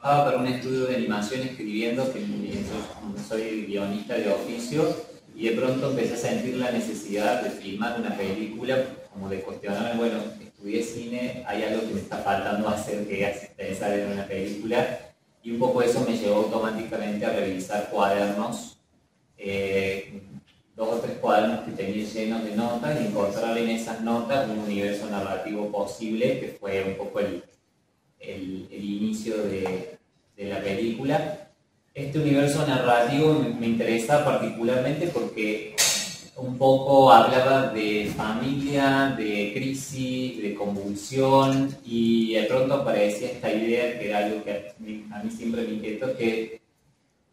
trabajaba para un estudio de animación escribiendo, que yo soy guionista de oficio, y de pronto empecé a sentir la necesidad de filmar una película, como de cuestionarme, bueno, estudié cine, hay algo que me está faltando hacer, que es pensar en una película, y un poco eso me llevó automáticamente a revisar cuadernos, 2 o 3 cuadernos que tenía llenos de notas, y encontrar en esas notas un universo narrativo posible, que fue un poco el inicio de la película. Este universo narrativo me interesa particularmente porque un poco hablaba de familia, de crisis, de convulsión, y de pronto aparecía esta idea, que era algo que a mí siempre me inquietó, que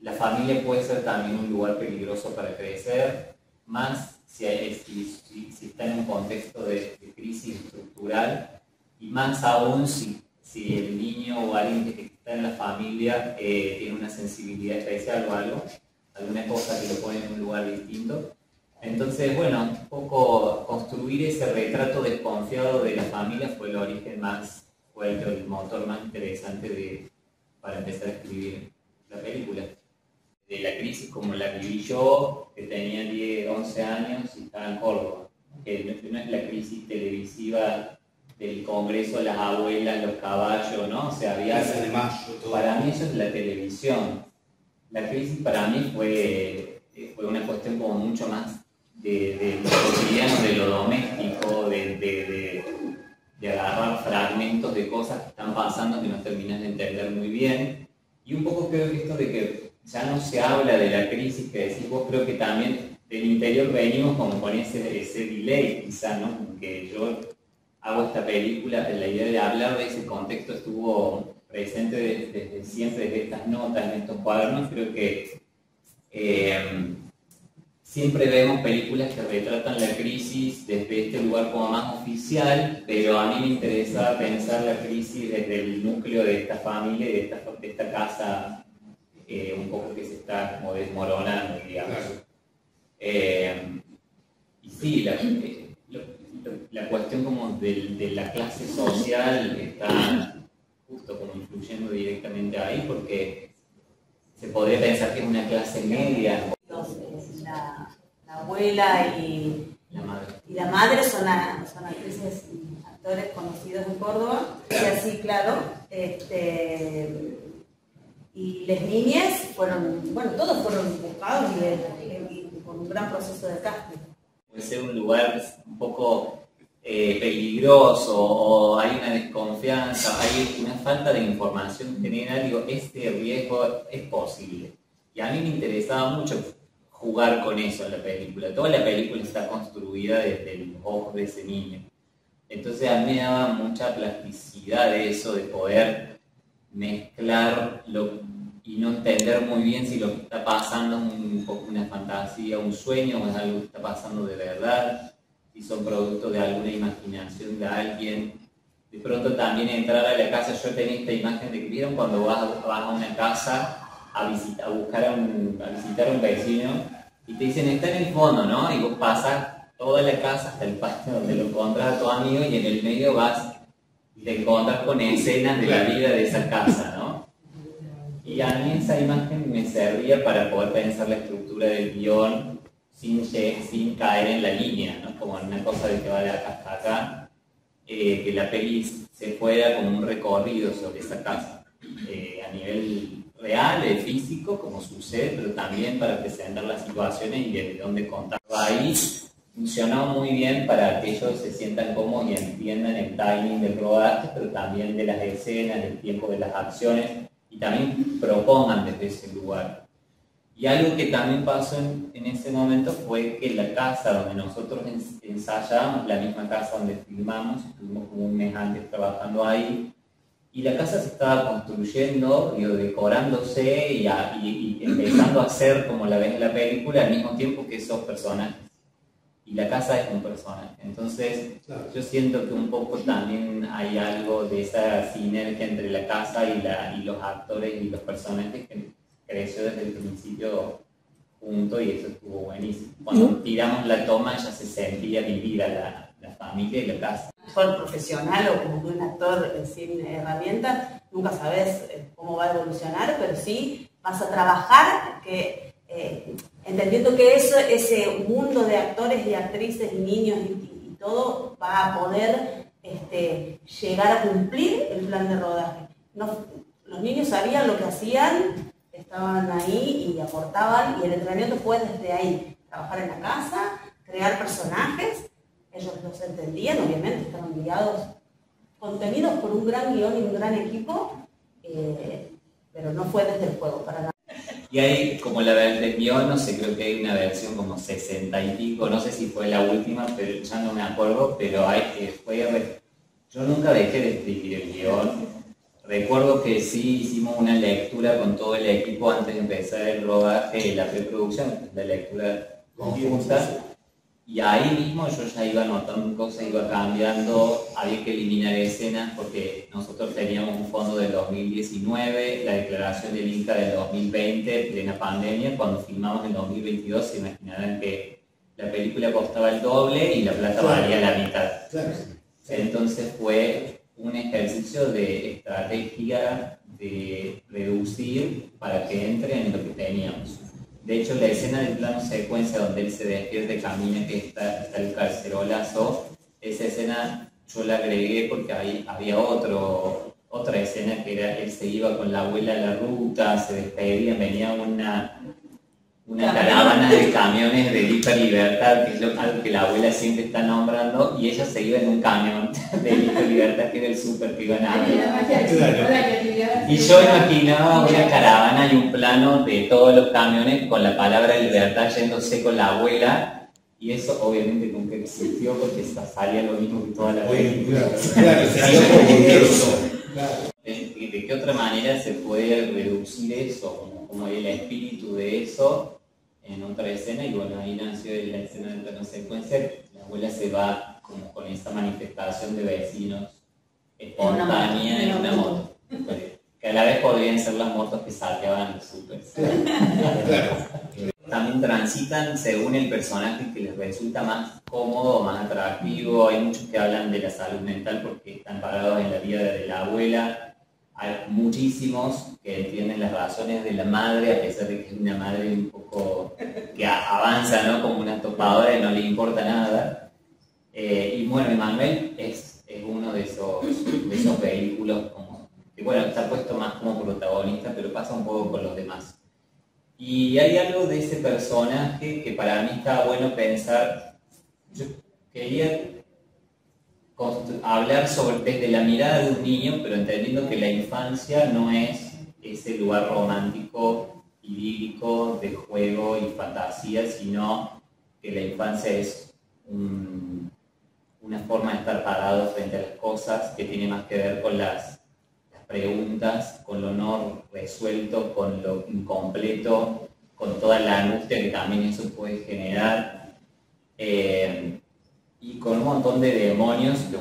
la familia puede ser también un lugar peligroso para crecer, más si está en un contexto de crisis estructural, y más aún si el niño o alguien que está en la familia tiene una sensibilidad especial o algo, alguna cosa que lo pone en un lugar distinto. Entonces, bueno, un poco construir ese retrato desconfiado de la familia fue el origen más fuerte, el motor más interesante para empezar a escribir la película. De la crisis como la viví yo, que tenía 10, 11 años y estaba en Córdoba, que no es la crisis televisiva del Congreso, las abuelas, los caballos, ¿no? O sea, había... de mayo, todo. Para mí eso es la televisión. La crisis para mí fue una cuestión como mucho más de lo cotidiano, de lo doméstico, de agarrar fragmentos de cosas que están pasando que no terminas de entender muy bien. Y un poco creo que esto de que ya no se habla de la crisis que decís vos, creo que también del interior venimos como con ese delay, quizá, ¿no? Como que yo hago esta película, la idea de hablar de ese contexto estuvo presente desde siempre, desde estas notas, en estos cuadernos. Creo que siempre vemos películas que retratan la crisis desde este lugar como más oficial, pero a mí me interesa pensar la crisis desde el núcleo de esta familia y de esta casa un poco que se está como desmoronando, digamos. Y sí, la cuestión como de la clase social está justo como influyendo directamente ahí, porque se podría pensar que es una clase media. La abuela y la madre son actrices y actores conocidos en Córdoba, y así, claro, y las niñas fueron, bueno, todos fueron buscados y con un gran proceso de casting. Puede ser un lugar un poco peligroso, o hay una desconfianza, hay una falta de información general. Digo, este riesgo es posible. Y a mí me interesaba mucho jugar con eso en la película. Toda la película está construida desde los ojos de ese niño. Entonces a mí me daba mucha plasticidad de eso, de poder mezclar y no entender muy bien si lo que está pasando es un poco una fantasía, un sueño, o es algo que está pasando de verdad, si son producto de alguna imaginación de alguien. De pronto también entrar a la casa, yo tenía esta imagen de que vieron cuando vas a una casa a visitar a un vecino y te dicen está en el fondo, ¿no? Y vos pasas toda la casa hasta el patio donde lo encontrás a tu amigo, y en el medio vas y te encontrás con escenas de la vida de esa casa, ¿no? Y a mí esa imagen me servía para poder pensar la estructura del guión sin caer en la línea, ¿no? Como en una cosa de que va de acá hasta acá, que la peli se fuera como un recorrido sobre esa casa, a nivel real, físico, como sucede, pero también para presentar las situaciones y desde dónde contar. Ahí funcionó muy bien para que ellos se sientan cómodos y entiendan el timing del rodaje, pero también de las escenas, del tiempo de las acciones, y también propongan desde ese lugar. Y algo que también pasó en ese momento fue que la casa donde nosotros ensayábamos, la misma casa donde filmamos, estuvimos como un mes antes trabajando ahí, y la casa se estaba construyendo, decorándose y empezando a ser como la ves en la película, al mismo tiempo que esos personajes. Y la casa es un personaje. Entonces, yo siento que un poco también hay algo de esa sinergia entre la casa y los actores y los personajes que creció desde el principio junto, y eso estuvo buenísimo. Cuando tiramos la toma ya se sentía vivida la familia y la casa. Mejor profesional o como un actor sin herramientas, nunca sabes cómo va a evolucionar, pero sí vas a trabajar entendiendo que ese mundo de actores y actrices y niños y todo va a poder llegar a cumplir el plan de rodaje. Los niños sabían lo que hacían, estaban ahí y aportaban, y el entrenamiento fue desde ahí, trabajar en la casa, crear personajes, ellos los entendían, obviamente estaban guiados, contenidos por un gran guión y un gran equipo, pero no fue desde el juego para nada. Y hay, como la del guión, no sé, creo que hay una versión como 60 y pico, no sé si fue la última, pero ya no me acuerdo, pero yo nunca dejé de escribir el guión. Recuerdo que sí hicimos una lectura con todo el equipo antes de empezar el rodaje, la preproducción, la lectura conjunta. Y ahí mismo yo ya iba anotando cosas, iba cambiando, había que eliminar escenas porque nosotros teníamos un fondo del 2019, la declaración del Inca del 2020, plena pandemia. Cuando filmamos en 2022 se imaginarán que la película costaba el doble y la plata valía la mitad. Entonces fue un ejercicio de estrategia de reducir para que entre en lo que teníamos. De hecho, la escena del plano secuencia donde él se despierta y camina, que está el cacerolazo, esa escena yo la agregué porque ahí había otra escena que era él se iba con la abuela a la ruta, se despedía, venía una caravana de camiones de Hiperlibertad, que es algo que la abuela siempre está nombrando, y ella se iba en un camión de Hiperlibertad, que era el súper que iban a ver. Y yo imaginaba una caravana y un plano de todos los camiones con la palabra libertad yéndose con la abuela, y eso obviamente nunca existió porque salía lo mismo que toda la película. ¿De qué otra manera se puede reducir eso, como el espíritu de eso en otra escena? Y bueno, ahí nació la escena del plano secuencia, la abuela se va como con esa manifestación de vecinos espontánea en una moto, que a la vez podrían ser las motos que saqueaban los súper. También transitan según el personaje que les resulta más cómodo, más atractivo. Hay muchos que hablan de la salud mental porque están parados en la vida de la abuela. Hay muchísimos que entienden las razones de la madre, a pesar de que es una madre un poco que avanza, ¿no?, como una topadora y no le importa nada. Y bueno, Emmanuel es uno de esos vehículos que bueno, está puesto más como protagonista, pero pasa un poco con los demás. Y hay algo de ese personaje que para mí está bueno pensar. Yo quería hablar desde la mirada de un niño, pero entendiendo que la infancia no es ese lugar romántico, idílico, de juego y fantasía, sino que la infancia es una forma de estar parado frente a las cosas que tiene más que ver con las preguntas, con lo no resuelto, con lo incompleto, con toda la angustia que también eso puede generar. Y con un montón de demonios que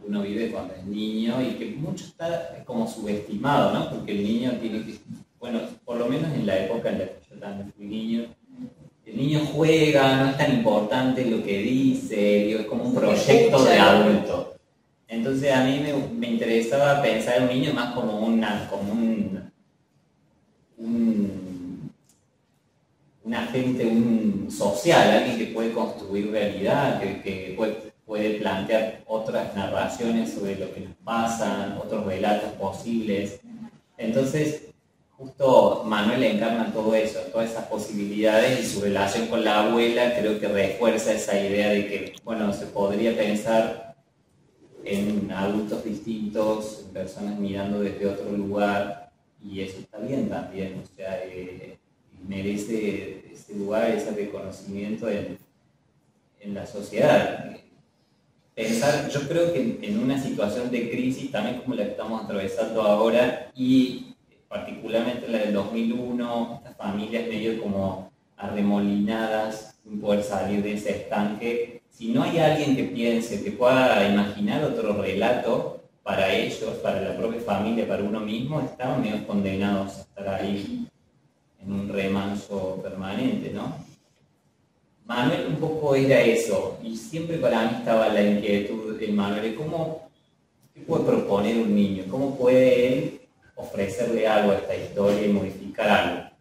uno vive cuando es niño y que mucho está como subestimado, ¿no? Porque el niño tiene que, bueno, por lo menos en la época en la que yo también fui niño, el niño juega, no es tan importante lo que dice, es como un proyecto de adulto. Entonces a mí me interesaba pensar en un niño más como un agente, un social, alguien que puede construir realidad, que puede plantear otras narraciones sobre lo que nos pasa, otros relatos posibles. Entonces, justo Manuel encarna todo eso, todas esas posibilidades, y su relación con la abuela creo que refuerza esa idea de que, bueno, se podría pensar en adultos distintos, en personas mirando desde otro lugar, y eso está bien también, o sea, merece ese lugar, ese reconocimiento en la sociedad. Pensar, yo creo que en una situación de crisis, también como la que estamos atravesando ahora, y particularmente la del 2001, estas familias medio como arremolinadas, sin poder salir de ese estanque. Si no hay alguien que piense, que pueda imaginar otro relato para ellos, para la propia familia, para uno mismo, estamos medio condenados a estar ahí en un remanso permanente, ¿no? Manuel un poco era eso, y siempre para mí estaba la inquietud de Manuel, de cómo ¿Qué puede proponer un niño? ¿Cómo puede él ofrecerle algo a esta historia y modificar algo?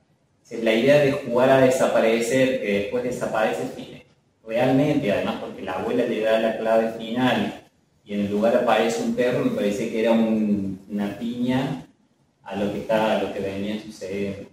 Es la idea de jugar a desaparecer, que después desaparece Fine. Realmente, además porque la abuela le da la clave final y en el lugar aparece un perro, me parece que era una piña a lo que venía sucediendo.